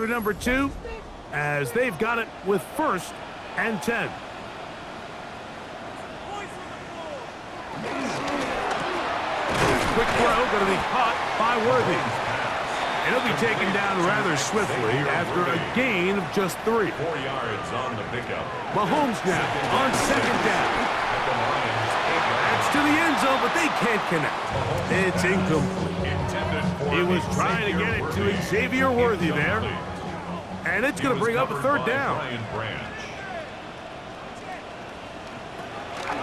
Number 2, as they've got it with 1st and 10. Quick throw, going to be caught by Worthy. And he'll be taken down rather swiftly after a gain of just 3. 4 yards on the pickup. Mahomes now on 2nd down. That's to the end zone, but they can't connect. It's incomplete. He was trying to get it to Xavier Worthy there. And it's going to bring up a 3rd down.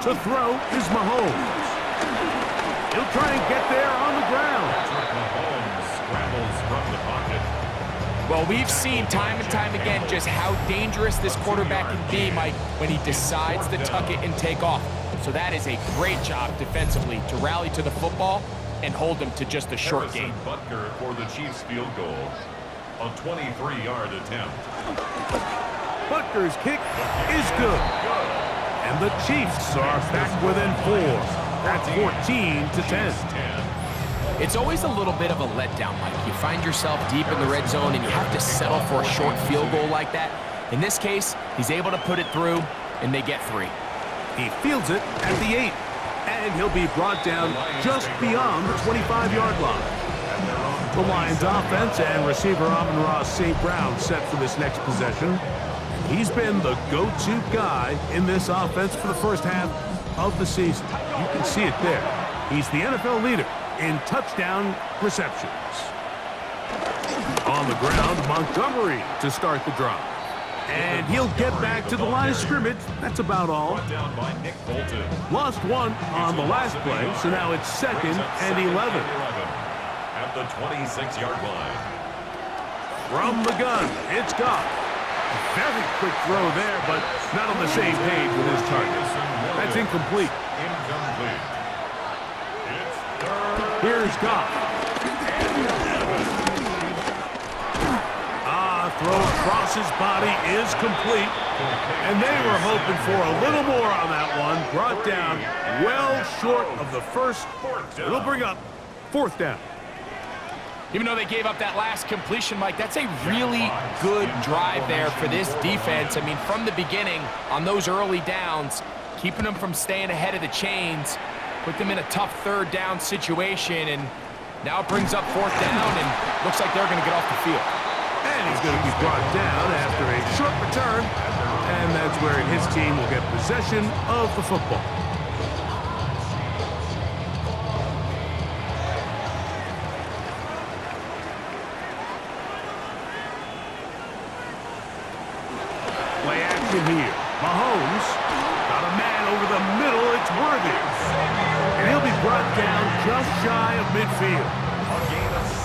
To throw is Mahomes. He'll try and get there on the ground. Mahomes scrambles from the pocket. Well, we've seen time and time again just how dangerous this quarterback can be, Mike, when he decides to tuck it and take off. So that is a great job defensively to rally to the football and hold them to just a short gain. Butker for the Chiefs field goal. A 23-yard attempt. Butker's kick is good. And the Chiefs are back within 4. That's 14-10. It's always a little bit of a letdown, Mike. You find yourself deep in the red zone and you have to settle for a short field goal like that. In this case, he's able to put it through, and they get 3. He fields it at the 8. And he'll be brought down just beyond the 25-yard line. The Lions offense and receiver Amon-Ra St. Brown set for this next possession. He's been the go-to guy in this offense for the first half of the season. You can see it there. He's the NFL leader in touchdown receptions. On the ground, Montgomery to start the drive. And he'll get back to the line of scrimmage. That's about all. Lost 1 on the last play, so now it's 2nd and 11. At the 26-yard line. From the gun, it's Goff. Very quick throw there, but not on the same page with his target. That's incomplete. Here's Goff. Throw across his body is complete. And they were hoping for a little more on that one. Brought down well short of the first. It'll bring up 4th down. Even though they gave up that last completion, Mike, that's a really good drive there for this defense. I mean, from the beginning, on those early downs, keeping them from staying ahead of the chains, put them in a tough 3rd down situation, and now it brings up 4th down, and looks like they're going to get off the field. And he's going to be brought down after a short return, and that's where his team will get possession of the football. Play action here. Mahomes got a man over the middle. It's Worthy. And he'll be brought down just shy of midfield.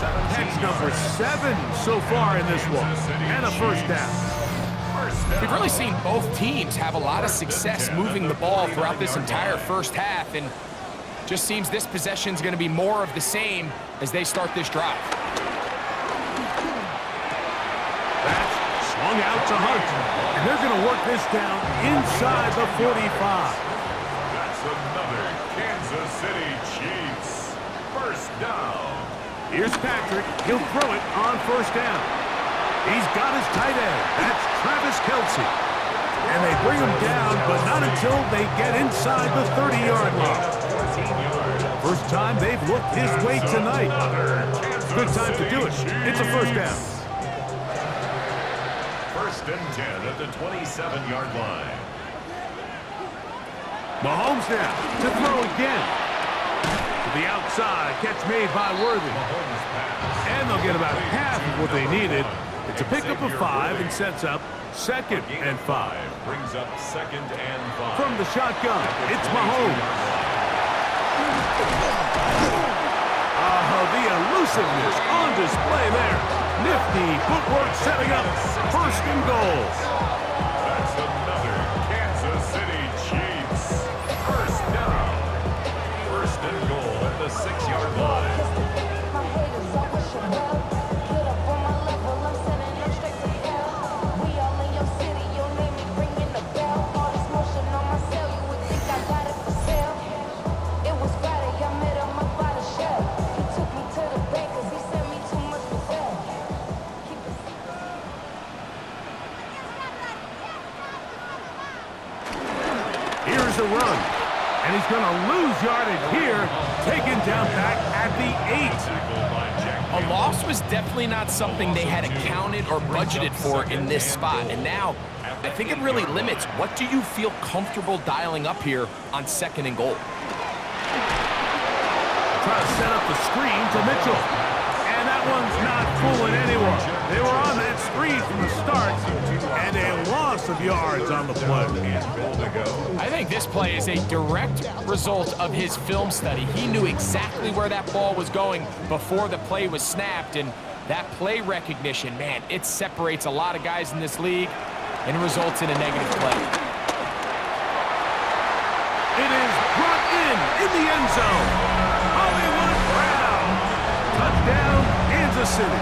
That's number 7 so far in this one. And a 1st down. We've really seen both teams have a lot of success moving the ball throughout this entire first half, and just seems this possession is going to be more of the same as they start this drive. That's swung out to Hunt, and they're going to work this down inside the 45. That's another Kansas City Chiefs 1st down. Here's Patrick. He'll throw it on 1st down. He's got his tight end. That's Travis Kelce. And they bring him down, but not until they get inside the 30-yard line. First time they've looked his way tonight. Good time to do it. It's a 1st down. 1st and 10 at the 27-yard line. Mahomes now to throw again. To the outside, catch made by Worthy. And they'll get about half of what they needed. It's a pickup of 5 and sets up 2nd and 5. Brings up 2nd and 5. From the shotgun, it's Mahomes. The elusiveness on display there. Nifty footwork setting up 1st and goal. That's another Kansas City Chiefs 1st down. 1st and goal at the 6-yard line. Here's a run. And he's going to lose yardage here, taken down back at the 8. A loss was definitely not something they had accounted or budgeted for in this spot. And now, I think it really limits what do you feel comfortable dialing up here on 2nd and goal. Try to set up the screen to Mitchell. And that one's not fooling anyone. They were on that screen from the start, and a loss of yards on the play. I think this play is a direct result of his film study. He knew exactly where that ball was going before the play was snapped, and that play recognition, man, it separates a lot of guys in this league and results in a negative play. It is brought in the end zone. Hollywood Brown. Touchdown, Kansas City.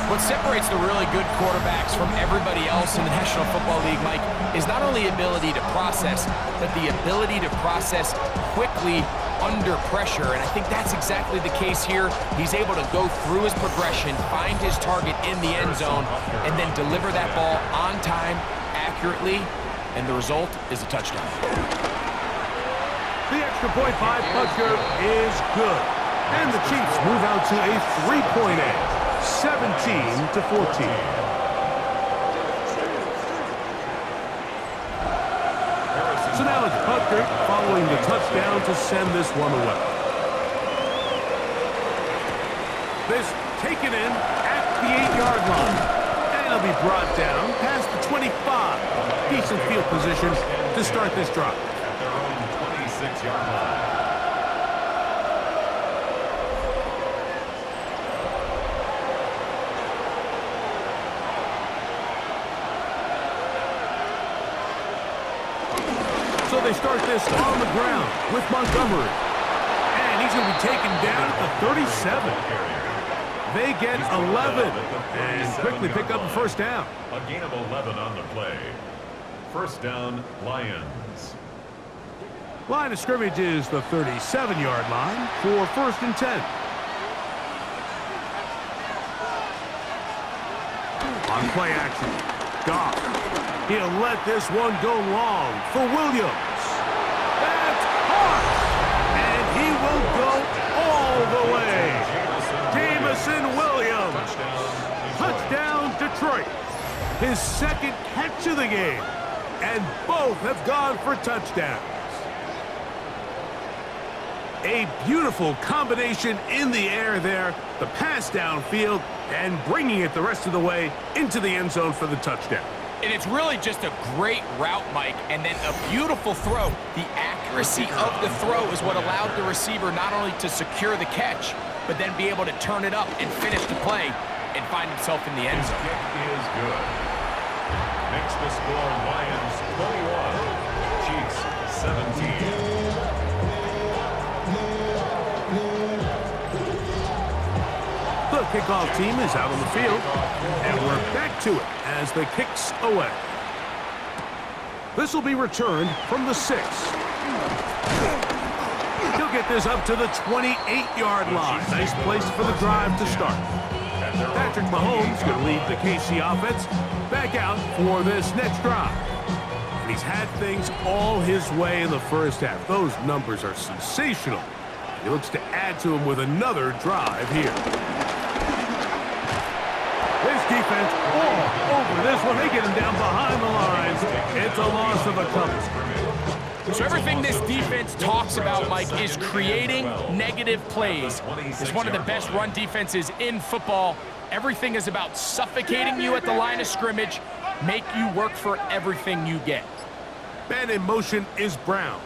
What separates the really good quarterbacks from everybody else in the National Football League, Mike, is not only ability to process, but the ability to process quickly under pressure. And I think that's exactly the case here. He's able to go through his progression, find his target in the end zone, and then deliver that ball on time, accurately, and the result is a touchdown. The extra point by Butker is good. And the Chiefs move out to a 3-point edge, 17-14. So now it's Butker following the touchdown to send this one away. This taken in at the 8-yard line. And it'll be brought down past the 25. Decent field position to start this drive. At their own 26-yard line. So they start this on the ground with Montgomery. And he's going to be taken down at the 37. They get 11 and quickly pick up a first down. A gain of 11 on the play. First down, Lions. Line of scrimmage is the 37-yard line for 1st and 10. On play action, Goff. He'll let this one go long for Williams. That's caught! And he will go all the way. Jamison Williams. Touchdown, Detroit. His 2nd catch of the game. And both have gone for touchdowns. A beautiful combination in the air there. The pass downfield and bringing it the rest of the way into the end zone for the touchdown. And it's really just a great route, Mike, and then a beautiful throw. The accuracy of the throw is what allowed the receiver not only to secure the catch, but then be able to turn it up and finish the play and find himself in the end zone. His kick is good. Makes the score Lions 21, Chiefs 17. The kickoff team is out on the field, and we're back to it as the kick's away. This will be returned from the 6. He'll get this up to the 28-yard line. Nice place for the drive to start. Patrick Mahomes going to lead the KC offense back out for this next drive. And he's had things all his way in the first half. Those numbers are sensational. He looks to add to them with another drive here. This defense all over this one. They get him down behind the lines. It's a loss of a couple. So everything this defense talks about, Mike, is creating negative plays. It's one of the best run defenses in football. Everything is about suffocating you at the line of scrimmage, make you work for everything you get. Man in motion is Brown.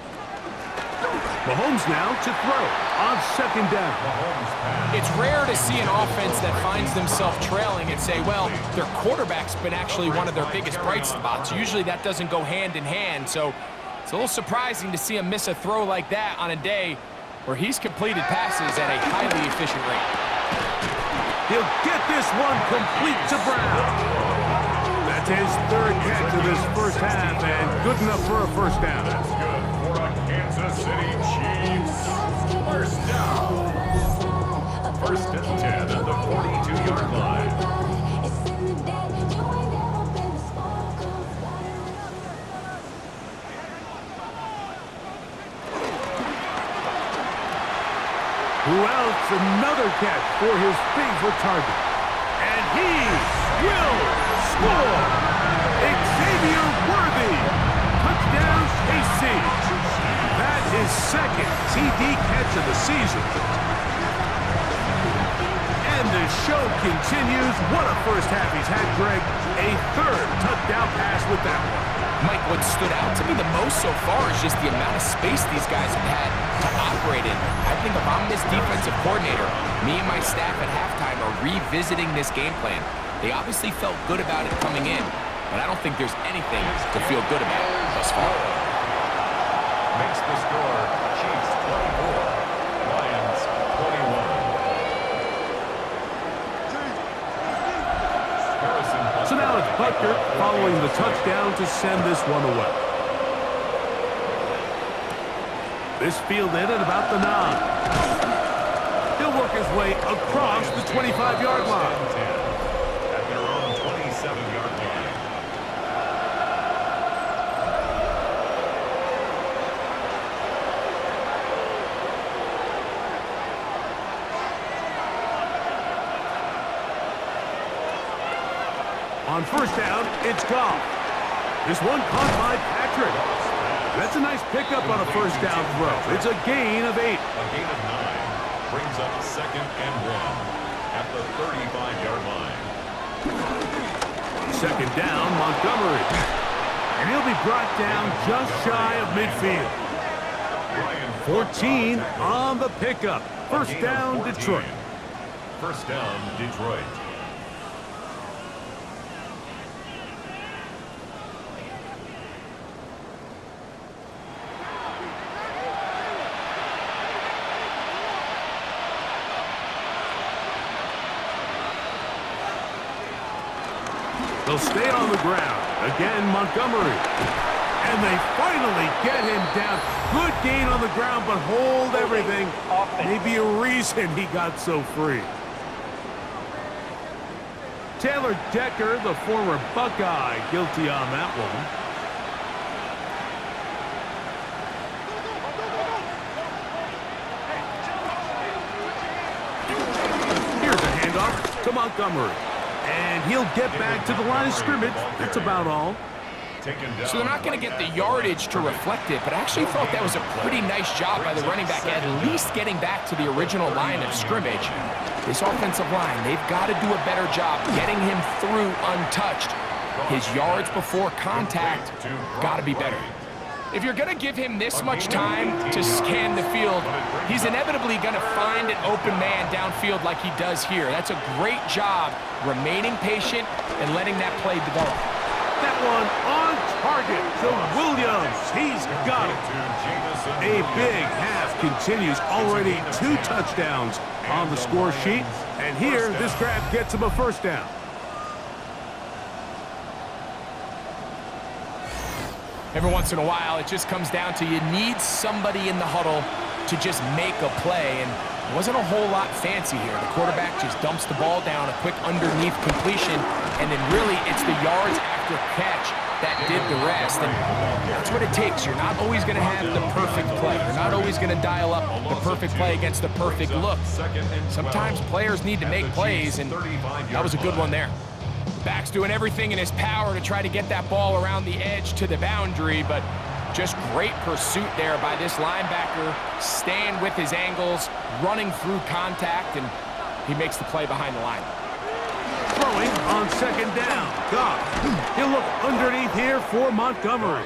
Mahomes now to throw on 2nd down. It's rare to see an offense that finds themselves trailing and say, well, their quarterback's been actually one of their biggest bright spots. Usually that doesn't go hand in hand, so it's a little surprising to see him miss a throw like that on a day where he's completed passes at a highly efficient rate. He'll get this one complete to Brown. That's his 3rd catch of this first half, and good enough for a first down. That's good for a Kansas City Chiefs. First down. 1st and 10 at the 42-yard line. another catch for his favorite target. And he will score! Xavier Worthy! Touchdown, KC! That's his second TD catch of the season. And the show continues. What a first half he's had, Greg. A third touchdown pass with that one. Mike, what stood out to me the most so far is just the amount of space these guys have had to operate in. I think if I'm this defensive coordinator, me and my staff at halftime are revisiting this game plan. They obviously felt good about it coming in, but I don't think there's anything to feel good about thus far. Makes the score Chiefs 24, Lions 21. So now it's Butker following the touchdown to send this one away. This fielded at about the 9. He'll work his way across the 25-yard line. At their own 27-yard line. On first down, it's Goff. This one caught by Patrick. That's a nice pickup on a first down throw. It's a gain of 8. A gain of 9 brings up 2nd and 1 at the 35-yard line. Second down, Montgomery. And he'll be brought down just shy of midfield. 14 on the pickup. First down, Detroit. First down, Detroit. They'll stay on the ground. Again, Montgomery. And they finally get him down. Good gain on the ground, but hold everything. Maybe a reason he got so free. Taylor Decker, the former Buckeye, guilty on that one. Here's a handoff to Montgomery. And he'll get back to the line of scrimmage. That's about all. So they're not going to get the yardage to reflect it, but I actually thought that was a pretty nice job by the running back, at least getting back to the original line of scrimmage. This offensive line, they've got to do a better job getting him through untouched. His yards before contact got to be better. If you're going to give him this much time to scan the field, he's inevitably going to find an open man downfield like he does here. That's a great job remaining patient and letting that play develop. That one on target to Williams. He's got it. A big half continues. Already 2 touchdowns on the score sheet. And here, this grab gets him a first down. Every once in a while, it just comes down to you need somebody in the huddle to just make a play, and it wasn't a whole lot fancy here. The quarterback just dumps the ball down, a quick underneath completion, and then really it's the yards after catch that did the rest, and that's what it takes. You're not always going to have the perfect play. You're not always going to dial up the perfect play against the perfect look. Sometimes players need to make plays, and that was a good one there. Back's doing everything in his power to try to get that ball around the edge to the boundary, but just great pursuit there by this linebacker, staying with his angles, running through contact, and he makes the play behind the line. Throwing on second down. Goff. He'll look underneath here for Montgomery.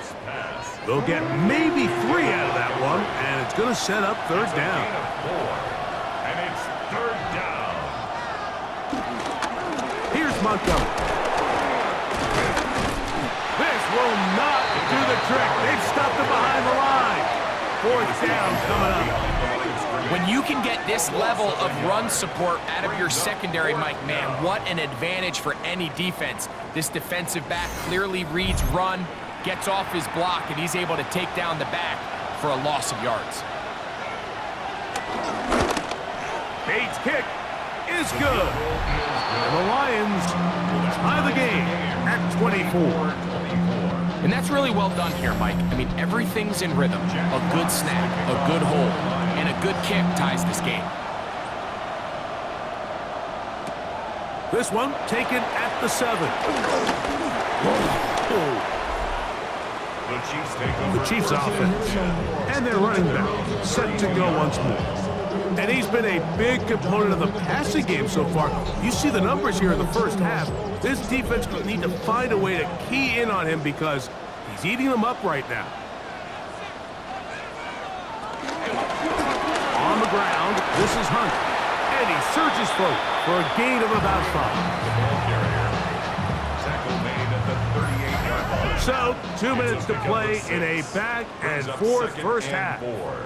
They'll get maybe 3 out of that one, and it's going to set up third down. And it's third down. Here's Montgomery. This will not do the trick. They've stopped him behind the line. Fourth down coming up. When you can get this level of run support out of your secondary, Mike, man, what an advantage for any defense. This defensive back clearly reads run, gets off his block, and he's able to take down the back for a loss of yards. Bates' kick is good. And the Lions will tie the game at 24. And that's really well done here, Mike. I mean, everything's in rhythm. A good snap, a good hold, and a good kick ties this game. This one taken at the 7. The Chiefs take over. The Chiefs offense. And their running back set to go once more. And he's been a big component of the passing game so far. You see the numbers here in the first half. This defense will need to find a way to key in on him because he's eating them up right now. On the ground, this is Hunt. And he surges forward for a gain of about 5. The ball carrier. Tackle made at the 38-yard line. So, 2 minutes to play in a back and forth first half. 4.